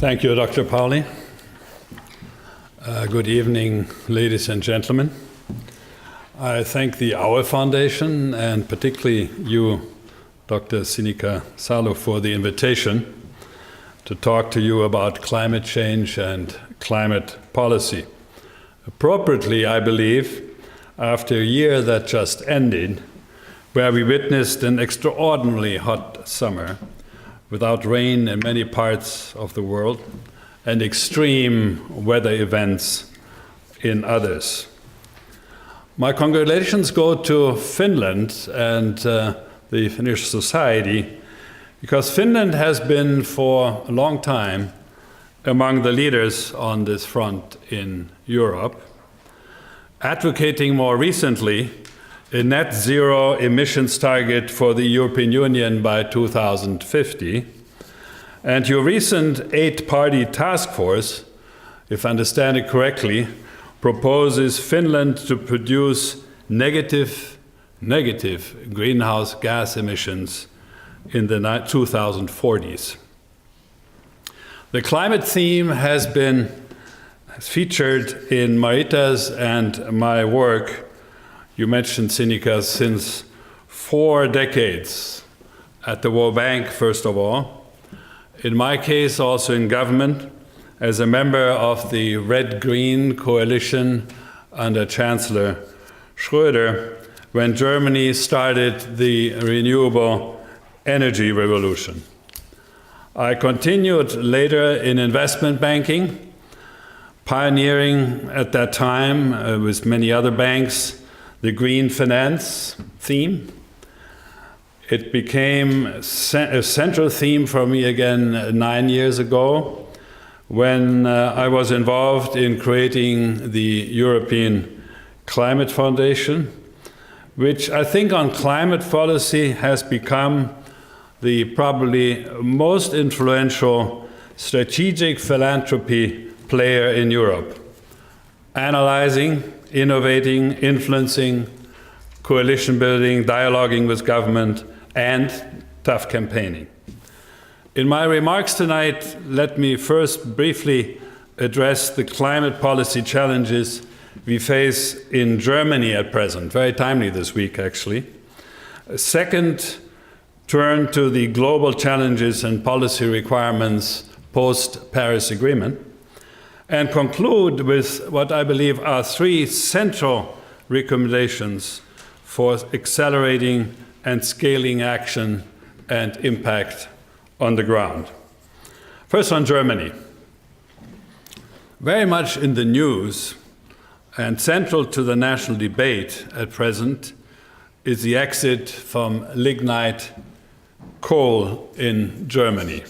Thank you, Dr. Pauli. Good evening, ladies and gentlemen. I thank the Aue Foundation and particularly you, Dr. Sinikka Salo, for the invitation to talk to you about climate change and climate policy. Appropriately, I believe, after a year that just ended, where we witnessed an extraordinarily hot summer without rain in many parts of the world and extreme weather events in others. My congratulations go to Finland and the Finnish society, because Finland has been for a long time among the leaders on this front in Europe, advocating more recently a net zero emissions target for the European Union by 2050. And your recent 8-party task force, if I understand it correctly, proposes Finland to produce negative greenhouse gas emissions in the 2040s. The climate theme has been featured in Marita's and my work. You mentioned, Sinikka, since 4 decades at the World Bank, first of all. In my case, also in government, as a member of the Red-Green coalition under Chancellor Schröder, when Germany started the renewable energy revolution. I continued later in investment banking, pioneering at that time with many other banks the green finance theme. It became a central theme for me again 9 years ago when I was involved in creating the European Climate Foundation, which I think on climate policy has become the probably most influential strategic philanthropy player in Europe, analyzing, innovating, influencing, coalition building, dialoguing with government, and tough campaigning. In my remarks tonight, let me first briefly address the climate policy challenges we face in Germany at present, very timely this week actually. Second, turn to the global challenges and policy requirements post-Paris Agreement, and conclude with what I believe are 3 central recommendations for accelerating and scaling action and impact on the ground. First, on Germany. Very much in the news and central to the national debate at present is the exit from lignite coal in Germany.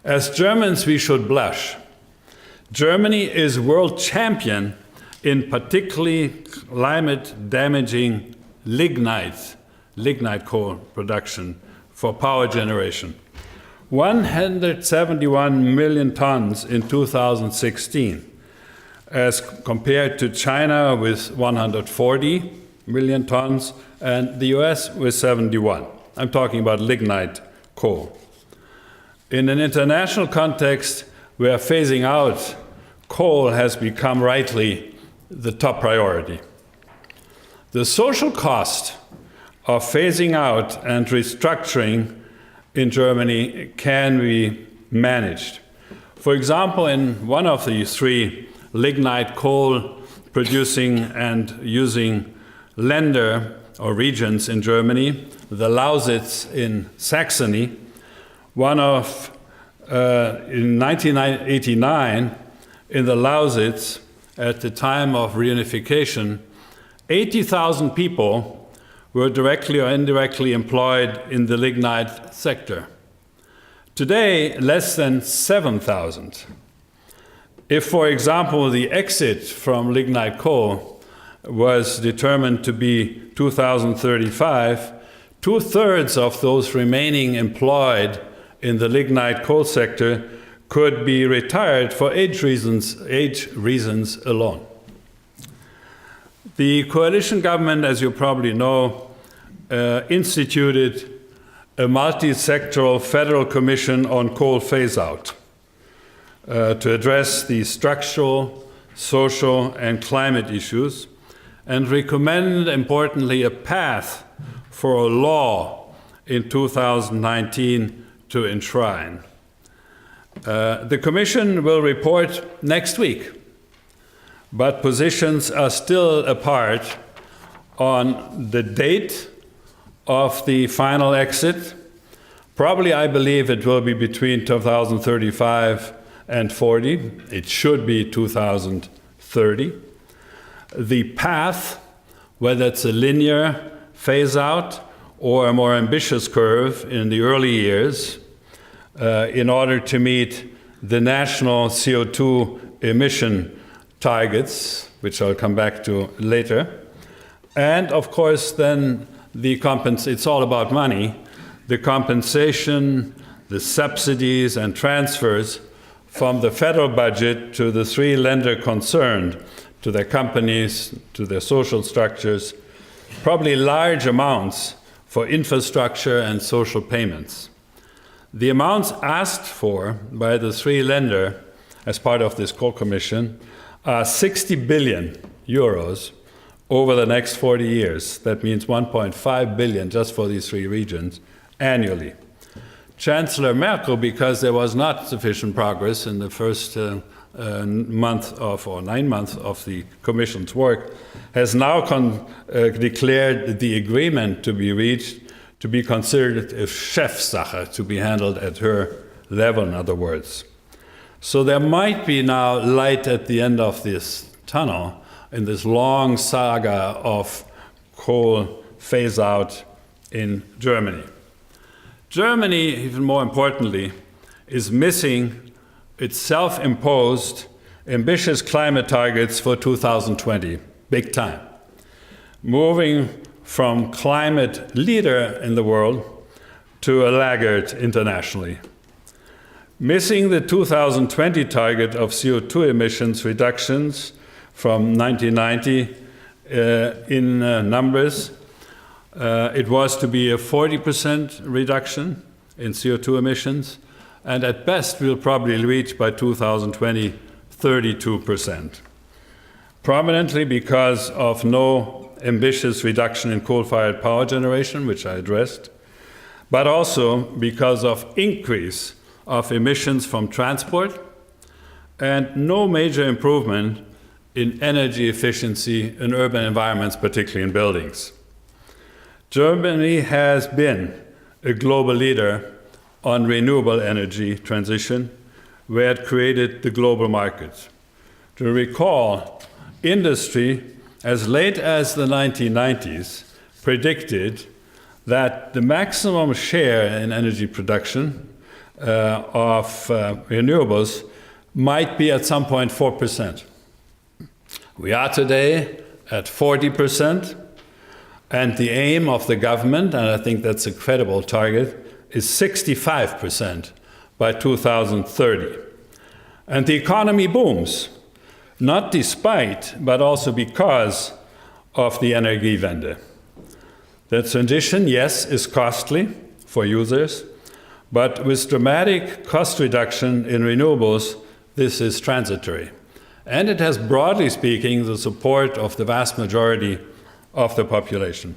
As Germans, we should blush. Germany is world champion in particularly climate-damaging lignite coal production for power generation. 171 million tons in 2016, as compared to China with 140 million tons and the US with 71. I'm talking about lignite coal. In an international context where phasing out coal has become rightly the top priority. The social cost of phasing out and restructuring in Germany can be managed. For example, in one of the 3 lignite coal producing and using Länder or regions in Germany, the Lausitz in Saxony, in 1989, in the Lausitz, at the time of reunification, 80,000 people were directly or indirectly employed in the lignite sector. Today, less than 7,000. If, for example, the exit from lignite coal was determined to be 2035, 2/3 of those remaining employed in the lignite coal sector could be retired for age reasons alone. The coalition government, as you probably know, instituted a multi-sectoral federal commission on coal phase-out. to address the structural, social, and climate issues, and recommended, importantly, a path for a law in 2019 to enshrine. The Commission will report next week, but positions are still apart on the date of the final exit. Probably, I believe it will be between 2035 and 40. It should be 2030. The path, whether it's a linear phase out or a more ambitious curve in the early years, in order to meet the national CO2 emission targets, which I'll come back to later. And of course, then it's all about money. The compensation, the subsidies and transfers from the federal budget to the three lenders concerned, to their companies, to their social structures, probably large amounts for infrastructure and social payments. The amounts asked for by the three lenders as part of this co-commission are 60 billion euros over the next 40 years. That means 1.5 billion just for these three regions annually. Chancellor Merkel, because there was not sufficient progress in the first 9 months of the Commission's work, has now declared the agreement to be reached to be considered a Chefsache, to be handled at her level, in other words. So there might be now light at the end of this tunnel in this long saga of coal phase out in Germany. Germany, even more importantly, is missing its self-imposed ambitious climate targets for 2020, big time. Moving from climate leader in the world to a laggard internationally. Missing the 2020 target of CO2 emissions reductions from 1990 in numbers, it was to be a 40% reduction in CO2 emissions, and at best we'll probably reach by 2020 32%. Prominently because of no ambitious reduction in coal-fired power generation, which I addressed, but also because of increase of emissions from transport and no major improvement in energy efficiency in urban environments, particularly in buildings. Germany has been a global leader on renewable energy transition, where it created the global market. To recall, industry, as late as the 1990s, predicted that the maximum share in energy production of renewables might be at some point 4%. We are today at 40%, and the aim of the government, and I think that's a credible target, is 65% by 2030. And the economy booms, not despite, but also because of the Energiewende. The transition, yes, is costly for users, but with dramatic cost reduction in renewables, this is transitory. And it has, broadly speaking, the support of the vast majority of the population.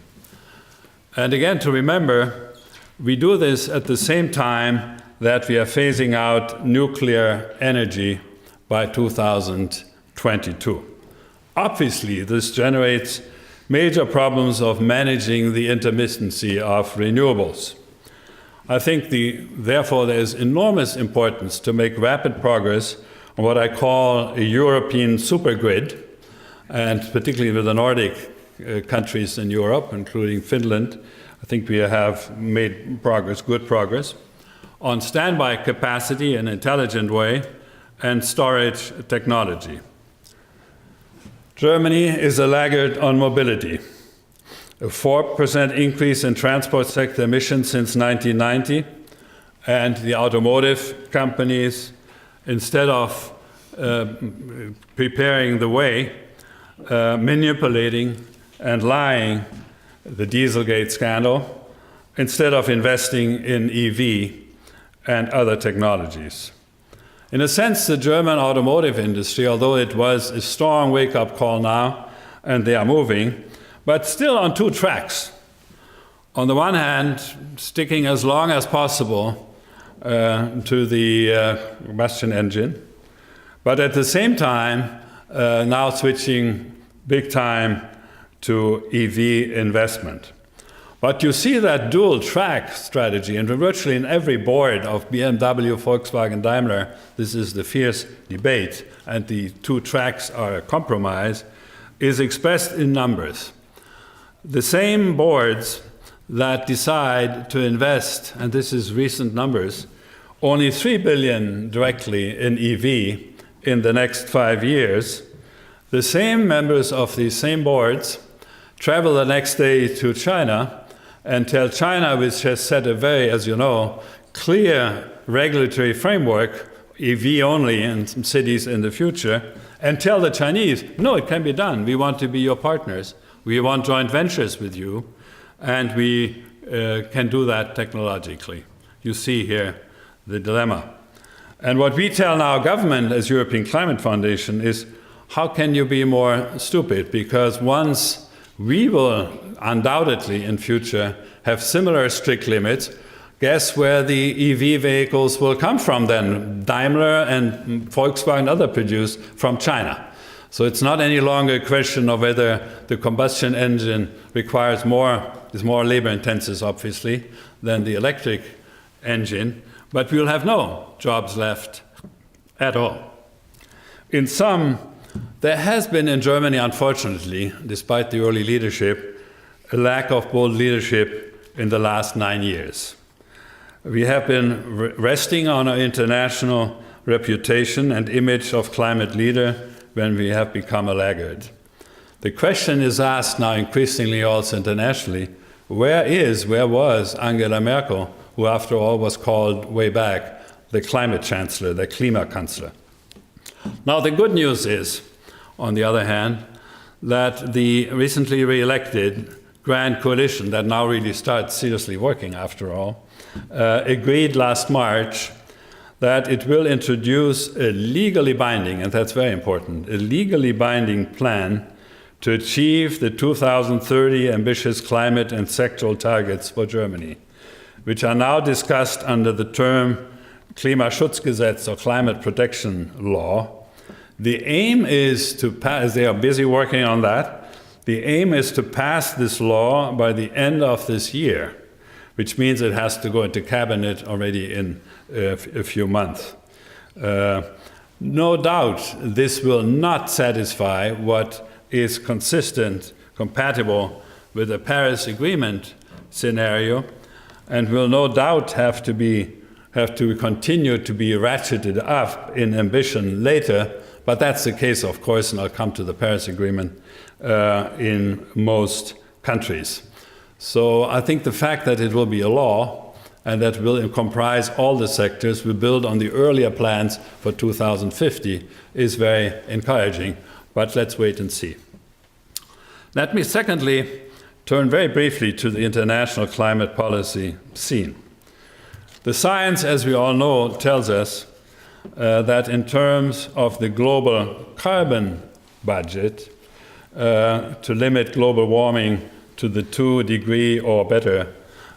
And again, to remember, we do this at the same time that we are phasing out nuclear energy by 2022. Obviously, this generates major problems of managing the intermittency of renewables. I think, therefore, there is enormous importance to make rapid progress on what I call a European supergrid, and particularly with the Nordic countries in Europe, including Finland. I think we have made progress, good progress, on standby capacity in an intelligent way and storage technology. Germany is a laggard on mobility. A 4% increase in transport sector emissions since 1990, and the automotive companies, instead of preparing the way, manipulating and lying, the Dieselgate scandal, instead of investing in EV and other technologies. In a sense, the German automotive industry, although it was a strong wake-up call now, and they are moving, but still on two tracks. On the one hand, sticking as long as possible to the combustion engine, but at the same time, now switching big time to EV investment. But you see that dual track strategy, and virtually in every board of BMW, Volkswagen, Daimler, this is the fierce debate, and the two tracks are a compromise, is expressed in numbers. The same boards that decide to invest, and this is recent numbers, only 3 billion directly in EV in the next 5 years, the same members of these same boards travel the next day to China and tell China, which has set a very, as you know, clear regulatory framework, EV only in some cities in the future, and tell the Chinese, no, it can be done. We want to be your partners. We want joint ventures with you, and we can do that technologically. You see here the dilemma. And what we tell now government as European Climate Foundation is, how can you be more stupid? Because once we will undoubtedly in future have similar strict limits, guess where the EV vehicles will come from then? Daimler and Volkswagen and other produce from China. So it's not any longer a question of whether the combustion engine requires is more labor intensive obviously than the electric engine, but we'll have no jobs left at all. In sum, there has been in Germany, unfortunately, despite the early leadership, a lack of bold leadership in the last 9 years. We have been resting on our international reputation and image of climate leader when we have become a laggard. The question is asked now increasingly also internationally, where was Angela Merkel, who after all was called way back the climate chancellor, the Klimakanzler? Now the good news is, on the other hand, that the recently re-elected Grand Coalition that now really starts seriously working after all, agreed last March that it will introduce a legally binding, and that's very important, a legally binding plan to achieve the 2030 ambitious climate and sectoral targets for Germany, which are now discussed under the term Klimaschutzgesetz or climate protection law. The aim is to pass, they are busy working on that, the aim is to pass this law by the end of this year, which means it has to go into cabinet already in a few months. No doubt this will not satisfy what is consistent, compatible with the Paris Agreement scenario, and will no doubt have to continue to be ratcheted up in ambition later, but that's the case, of course, and I'll come to the Paris Agreement, in most countries. So I think the fact that it will be a law and that will comprise all the sectors, we build on the earlier plans for 2050, is very encouraging, but let's wait and see. Let me secondly turn very briefly to the international climate policy scene. The science, as we all know, tells us that in terms of the global carbon budget, to limit global warming to the 2-degree or better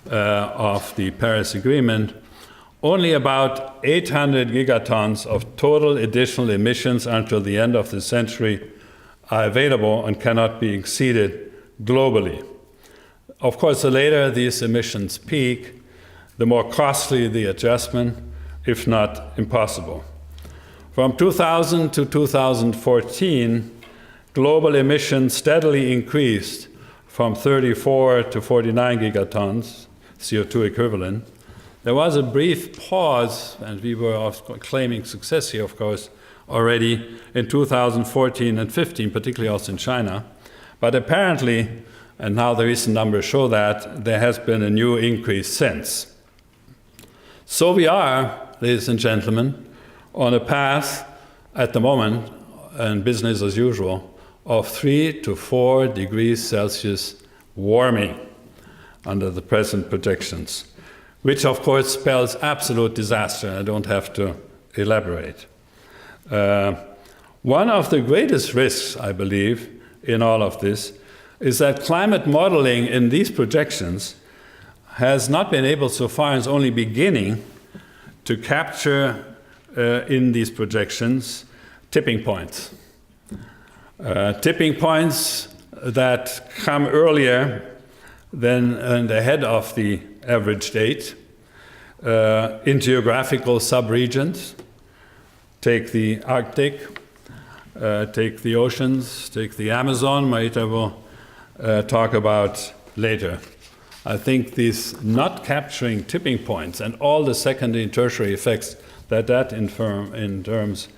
of the Paris Agreement, only about 800 gigatons of total additional emissions until the end of the century are available and cannot be exceeded globally. Of course, the later these emissions peak, the more costly the adjustment, if not impossible. From 2000 to 2014, global emissions steadily increased from 34 to 49 gigatons, CO2 equivalent. There was a brief pause, and we were claiming success here, of course, already in 2014 and 15, particularly also in China. But apparently, and now the recent numbers show that, there has been a new increase since. So we are, ladies and gentlemen, on a path at the moment, and business as usual, of 3 to 4 degrees Celsius warming under the present projections, which of course spells absolute disaster. I don't have to elaborate. One of the greatest risks, I believe, in all of this is that climate modeling in these projections has not been able so far, and is only beginning, to capture in these projections tipping points. Tipping points that come earlier than and ahead of the average date in geographical subregions. Take the Arctic, take the oceans, take the Amazon, Marita will talk about later. I think these not capturing tipping points and all the secondary and tertiary effects that in terms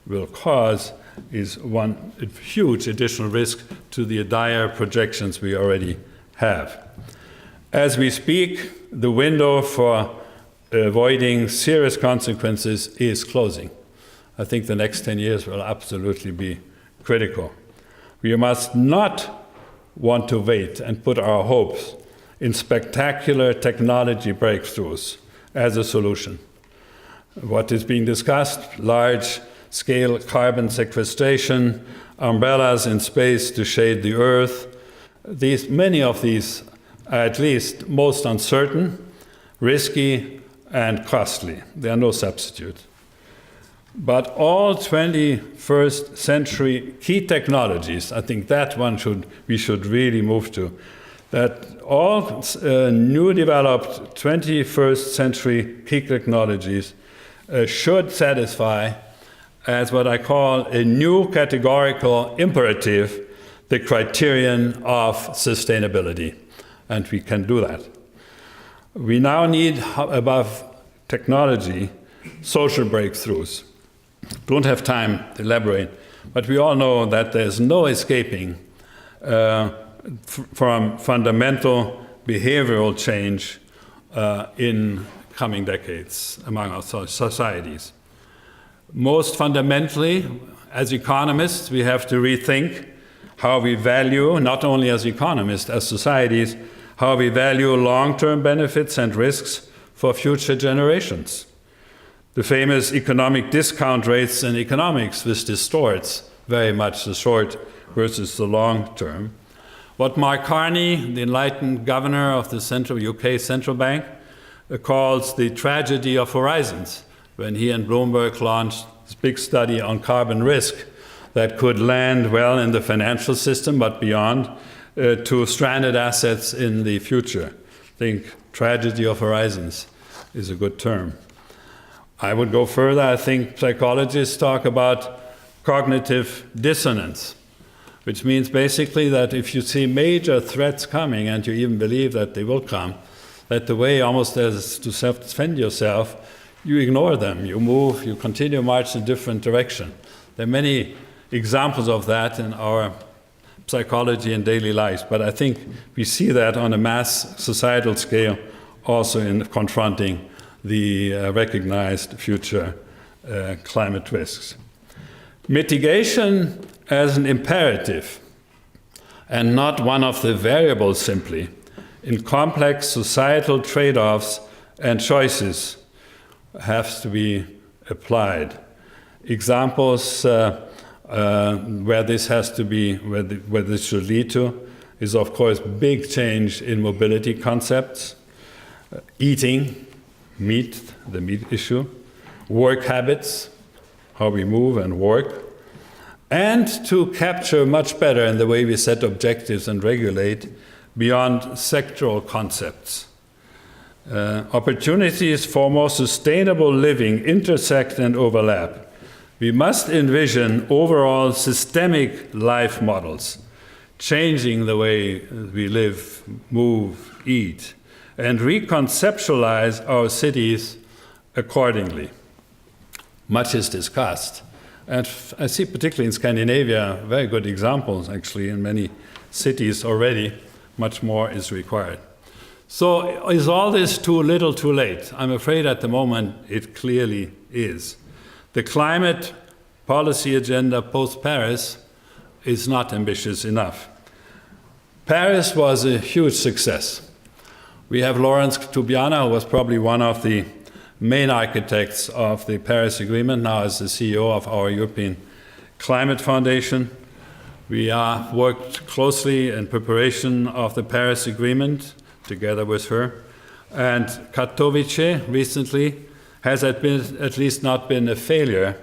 will cause is one huge additional risk to the dire projections we already have. As we speak, the window for avoiding serious consequences is closing. I think the next 10 years will absolutely be critical. We must not want to wait and put our hopes in spectacular technology breakthroughs as a solution. What is being discussed, large-scale carbon sequestration, umbrellas in space to shade the Earth, many of these are at least most uncertain, risky, and costly. There are no substitutes. But all 21st century key technologies, I think that we should really move to, that all new developed 21st century key technologies should satisfy, as what I call a new categorical imperative, the criterion of sustainability. And we can do that. We now need, above technology, social breakthroughs. Don't have time to elaborate, but we all know that there's no escaping from fundamental behavioral change in coming decades among our societies. Most fundamentally, as economists, we have to rethink how we value, not only as economists, as societies, how we value long-term benefits and risks for future generations. The famous economic discount rates in economics, which distorts very much the short versus the long term. What Mark Carney, the enlightened governor of the UK Central Bank, calls the tragedy of horizons, when he and Bloomberg launched this big study on carbon risk that could land well in the financial system, but beyond, to stranded assets in the future. I think tragedy of horizons is a good term. I would go further. I think psychologists talk about cognitive dissonance, which means basically that if you see major threats coming and you even believe that they will come, that the way almost as to self-defend yourself, you ignore them, you move, you continue to march in a different direction. There are many examples of that in our psychology and daily lives, but I think we see that on a mass societal scale also in confronting the recognized future climate risks. Mitigation as an imperative and not one of the variables simply in complex societal trade-offs and choices has to be applied. Examples where this has to be, where this should lead to, is of course big change in mobility concepts, eating, meat, the meat issue, work habits, how we move and work, and to capture much better in the way we set objectives and regulate beyond sectoral concepts. Opportunities for more sustainable living intersect and overlap. We must envision overall systemic life models, changing the way we live, move, eat, and reconceptualize our cities accordingly. Much is discussed. And I see particularly in Scandinavia very good examples actually in many cities already. Much more is required. So is all this too little too late? I'm afraid at the moment it clearly is. The climate policy agenda post-Paris is not ambitious enough. Paris was a huge success. We have Lawrence Tubiana, who was probably one of the main architects of the Paris Agreement, now as the CEO of our European Climate Foundation. We worked closely in preparation of the Paris Agreement together with her. And Katowice recently has at least not been a failure.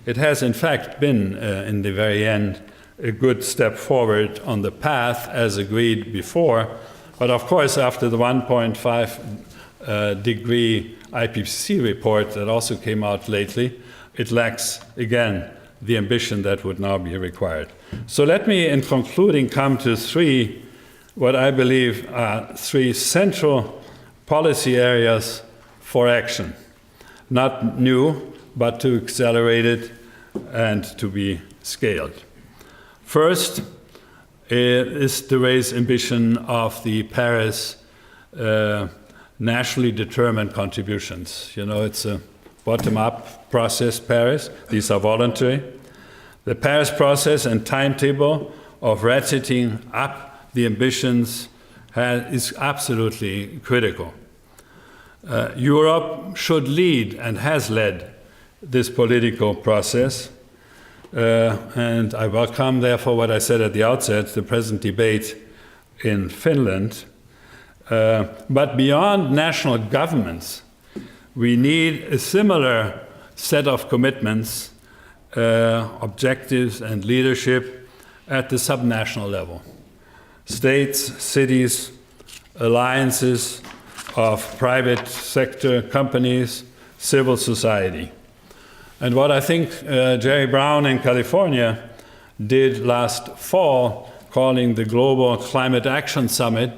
It has in fact been, in the very end, a good step forward on the path as agreed before. But of course, after the 1.5 degree IPCC report that also came out lately, it lacks, again, the ambition that would now be required. So let me, in concluding, come to what I believe are three central policy areas for action. Not new, but to accelerate it and to be scaled. First is to raise ambition of the Paris nationally determined contributions. You know, it's a bottom-up process, Paris. These are voluntary. The Paris process and timetable of ratcheting up the ambitions is absolutely critical. Europe should lead and has led this political process. And I welcome, therefore, what I said at the outset, the present debate in Finland. But beyond national governments, we need a similar set of commitments, objectives, and leadership at the subnational level. States, cities, alliances of private sector companies, civil society. And what I think Jerry Brown in California did last fall, calling the Global Climate Action Summit,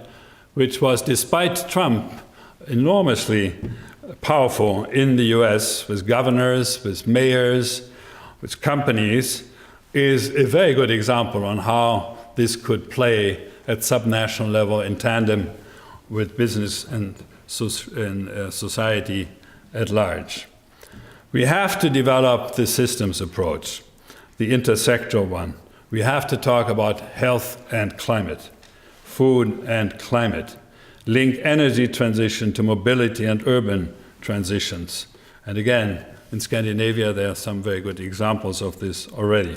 which was, despite Trump, enormously powerful in the US, with governors, with mayors, with companies, is a very good example on how this could play at subnational level in tandem with business and society at large. We have to develop the systems approach, the intersectoral one. We have to talk about health and climate, food and climate, link energy transition to mobility and urban transitions. And again, in Scandinavia, there are some very good examples of this already.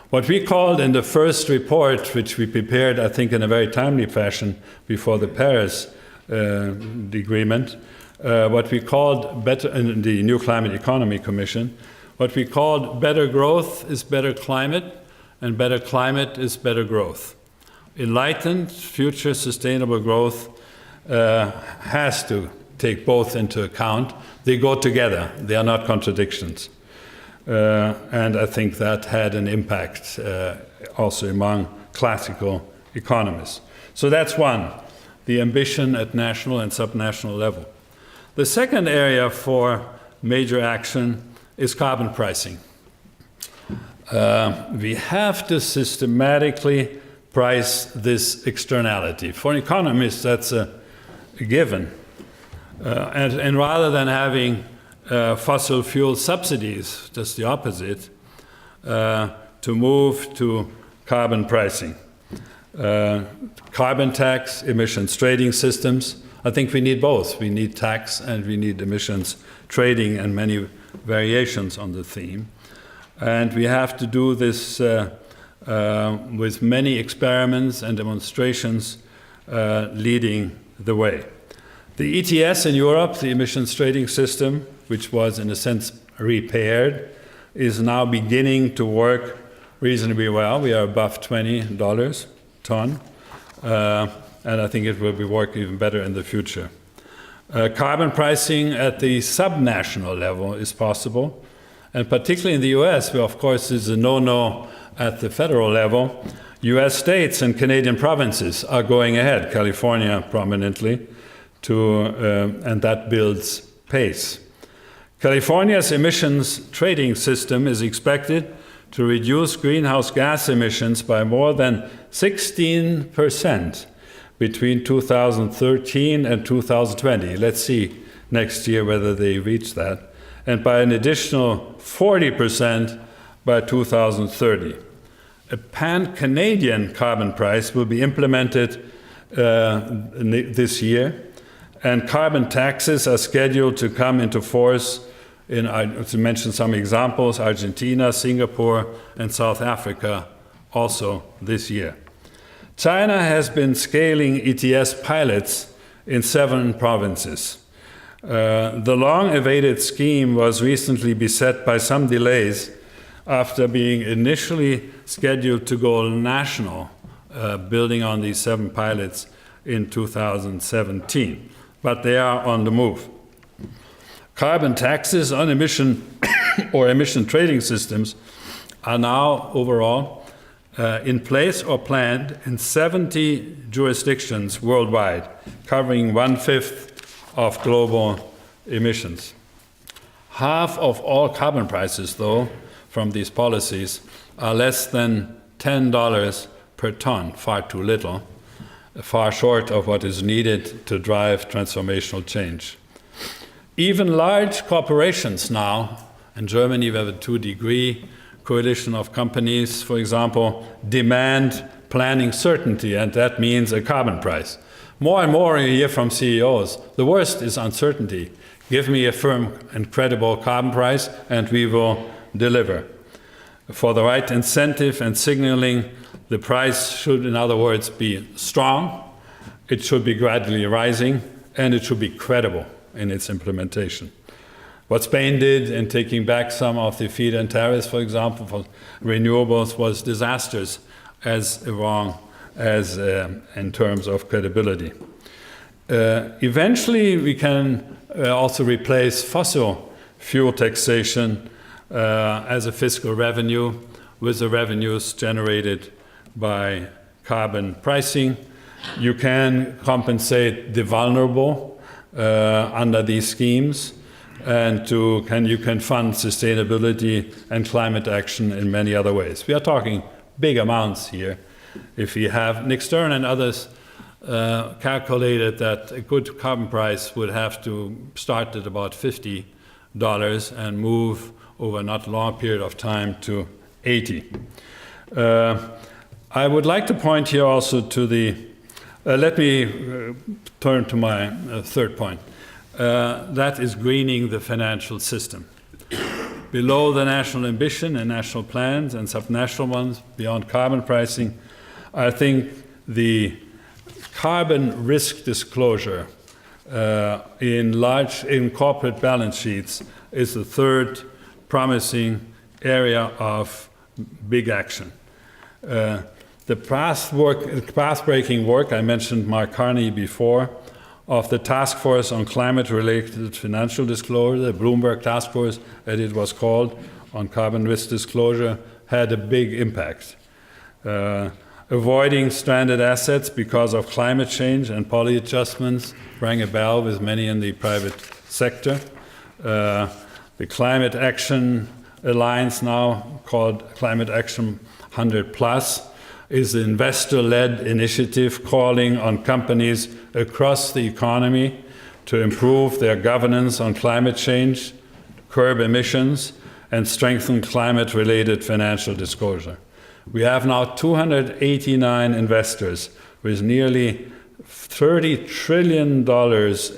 What we called in the first report, which we prepared, I think, in a very timely fashion before the Paris agreement, what we called better in the New Climate Economy Commission, what we called better growth is better climate, and better climate is better growth. Enlightened, future sustainable growth has to take both into account. They go together. They are not contradictions. And I think that had an impact also among classical economists. So that's one, the ambition at national and subnational level. The second area for major action is carbon pricing. We have to systematically price this externality. For economists, that's a given. And rather than having fossil fuel subsidies, just the opposite, to move to carbon pricing. Carbon tax, emissions trading systems. I think we need both. We need tax and we need emissions trading and many variations on the theme. And we have to do this with many experiments and demonstrations leading the way. The ETS in Europe, the emissions trading system, which was in a sense repaired, is now beginning to work reasonably well. We are above $20 a ton, and I think it will be working even better in the future. Carbon pricing at the subnational level is possible, and particularly in the US, where of course is a no-no at the federal level. US states and Canadian provinces are going ahead, California prominently, and that builds pace. California's emissions trading system is expected to reduce greenhouse gas emissions by more than 16% between 2013 and 2020. Let's see next year whether they reach that. And by an additional 40% by 2030. A pan-Canadian carbon price will be implemented this year, And carbon taxes are scheduled to come into force in, to mention some examples, Argentina, Singapore, and South Africa also this year. China has been scaling ETS pilots in 7 provinces. The long-awaited scheme was recently beset by some delays after being initially scheduled to go national, building on these 7 pilots in 2017. But they are on the move. Carbon taxes on emission or emission trading systems are now overall in place or planned in 70 jurisdictions worldwide, covering 1/5 of global emissions. Half of all carbon prices, though, from these policies are less than $10 per ton, far too little, far short of what is needed to drive transformational change. Even large corporations now, in Germany we have a 2-degree coalition of companies, for example, demand planning certainty, and that means a carbon price. More and more you hear from CEOs, the worst is uncertainty. Give me a firm and credible carbon price and we will deliver. For the right incentive and signaling, the price should, in other words, be strong, it should be gradually rising, and it should be credible in its implementation. What Spain did in taking back some of the feed-in tariffs, for example, for renewables was disastrous as wrong as in terms of credibility. Eventually, we can also replace fossil fuel taxation as a fiscal revenue with the revenues generated by carbon pricing. You can compensate the vulnerable under these schemes, and you can fund sustainability and climate action in many other ways. We are talking big amounts here. If we have, Nick Stern and others calculated that a good carbon price would have to start at about $50 and move over a not long period of time to 80. I would like to point here also to the, let me turn to my third point. That is greening the financial system. Below the national ambition and national plans and subnational ones, beyond carbon pricing, I think the carbon risk disclosure in corporate balance sheets is the third promising area of big action. The path-breaking work, I mentioned Mark Carney before, of the Task Force on Climate-Related Financial Disclosure, the Bloomberg Task Force, as it was called, on carbon risk disclosure, had a big impact. Avoiding stranded assets because of climate change and policy adjustments rang a bell with many in the private sector. The Climate Action Alliance, now called Climate Action 100+, is an investor-led initiative calling on companies across the economy to improve their governance on climate change, curb emissions, and strengthen climate-related financial disclosure. We have now 289 investors with nearly $30 trillion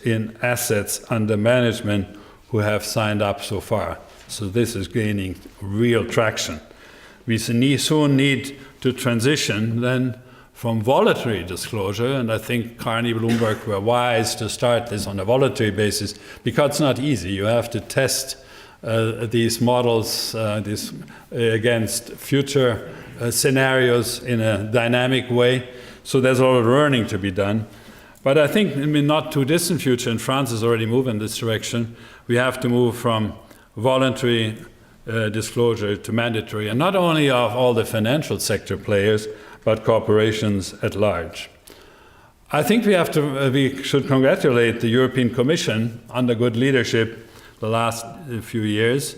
in assets under management who have signed up so far. So this is gaining real traction. We soon need to transition then from voluntary disclosure, and I think Carney Bloomberg were wise to start this on a voluntary basis, because it's not easy. You have to test these models against future scenarios in a dynamic way. So there's a lot of learning to be done. But I think in the not too distant future, and France has already moved in this direction, we have to move from voluntary disclosure to mandatory, and not only of all the financial sector players, but corporations at large. I think we should congratulate the European Commission under good leadership the last few years.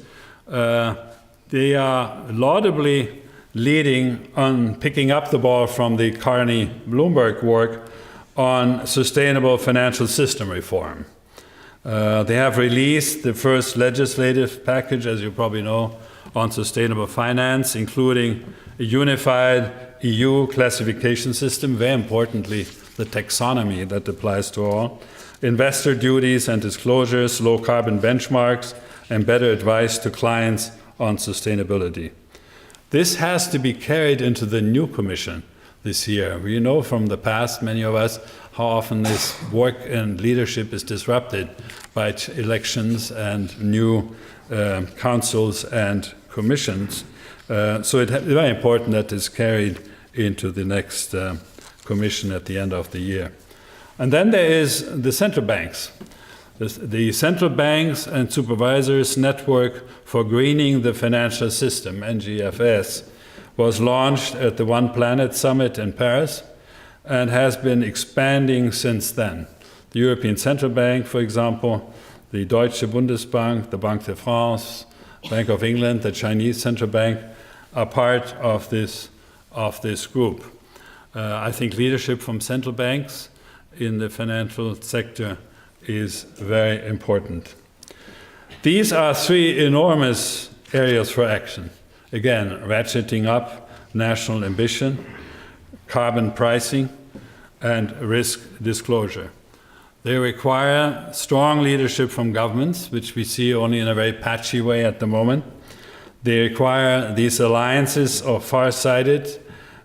They are laudably leading on picking up the ball from the Carney-Bloomberg work on sustainable financial system reform. They have released the first legislative package, as you probably know, on sustainable finance, including a unified EU classification system, very importantly the taxonomy that applies to all, investor duties and disclosures, low carbon benchmarks, and better advice to clients on sustainability. This has to be carried into the new Commission this year. We know from the past, many of us, how often this work and leadership is disrupted by elections and new councils and commissions. So it's very important that it's carried into the next Commission at the end of the year. And then there is the central banks. The Central Banks and Supervisors Network for Greening the Financial System, NGFS, was launched at the One Planet Summit in Paris and has been expanding since then. The European Central Bank, for example, the Deutsche Bundesbank, the Banque de France, Bank of England, the Chinese Central Bank are part of this group. I think leadership from central banks in the financial sector is very important. These are three enormous areas for action. Again, ratcheting up national ambition, carbon pricing, and risk disclosure. They require strong leadership from governments, which we see only in a very patchy way at the moment. They require these alliances of far-sighted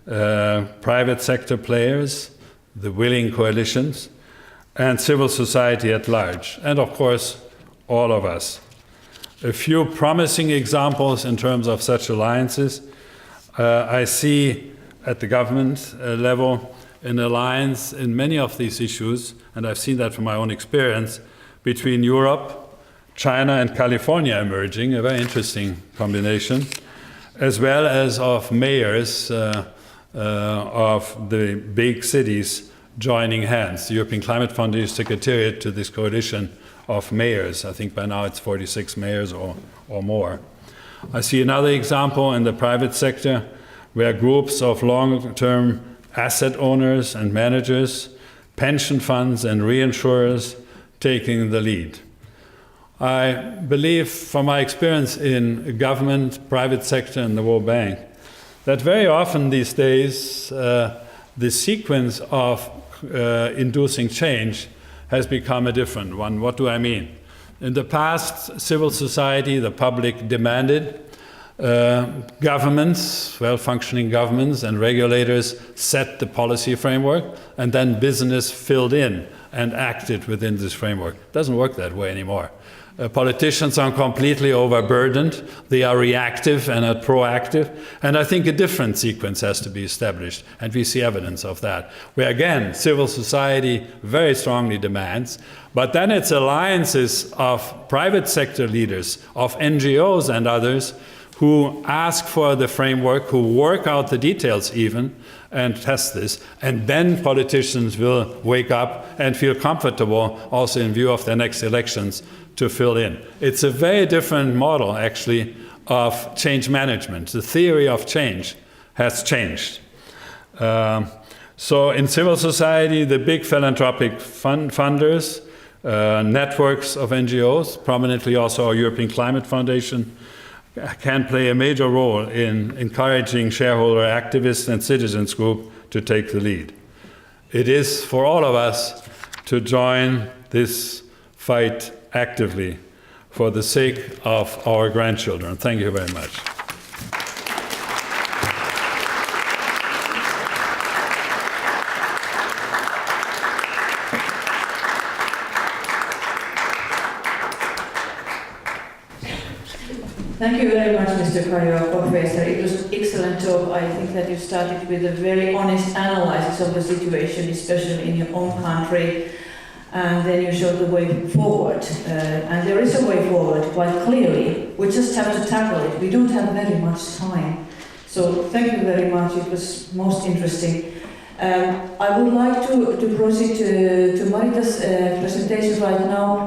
private sector players, the willing coalitions, and civil society at large, and of course, all of us. A few promising examples in terms of such alliances. I see at the government level an alliance in many of these issues, and I've seen that from my own experience, between Europe, China, and California emerging, a very interesting combination, as well as of mayors of the big cities joining hands. The European Climate Fund is secretariat to this coalition of mayors. I think by now it's 46 mayors or more. I see another example in the private sector where groups of long-term asset owners and managers, pension funds and reinsurers taking the lead. I believe from my experience in government, private sector and the World Bank that very often these days the sequence of inducing change has become a different one. What do I mean? In the past, civil society, the public demanded governments, well-functioning governments and regulators set the policy framework, and then business filled in and acted within this framework. It doesn't work that way anymore. Politicians are completely overburdened. They are reactive and not proactive. And I think a different sequence has to be established. And we see evidence of that, where again, civil society very strongly demands, but then it's alliances of private sector leaders, of NGOs and others who ask for the framework, who work out the details even, and test this. And then politicians will wake up and feel comfortable, also in view of their next elections, to fill in. It's a very different model, actually, of change management. The theory of change has changed. So in civil society, the big philanthropic funders, networks of NGOs, prominently also our European Climate Foundation, can play a major role in encouraging shareholder activists and citizens groups to take the lead. It is for all of us to join this fight actively for the sake of our grandchildren. Thank you very much. Thank you very much, Mr. Caio Koch-Weser. It was an excellent talk. I think that you started with a very honest analysis of the situation, especially in your own country, and then you showed the way forward. And there is a way forward, quite clearly. We just have to tackle it. We don't have very much time. So thank you very much. It was most interesting. I would like to proceed to Marita's presentation right now.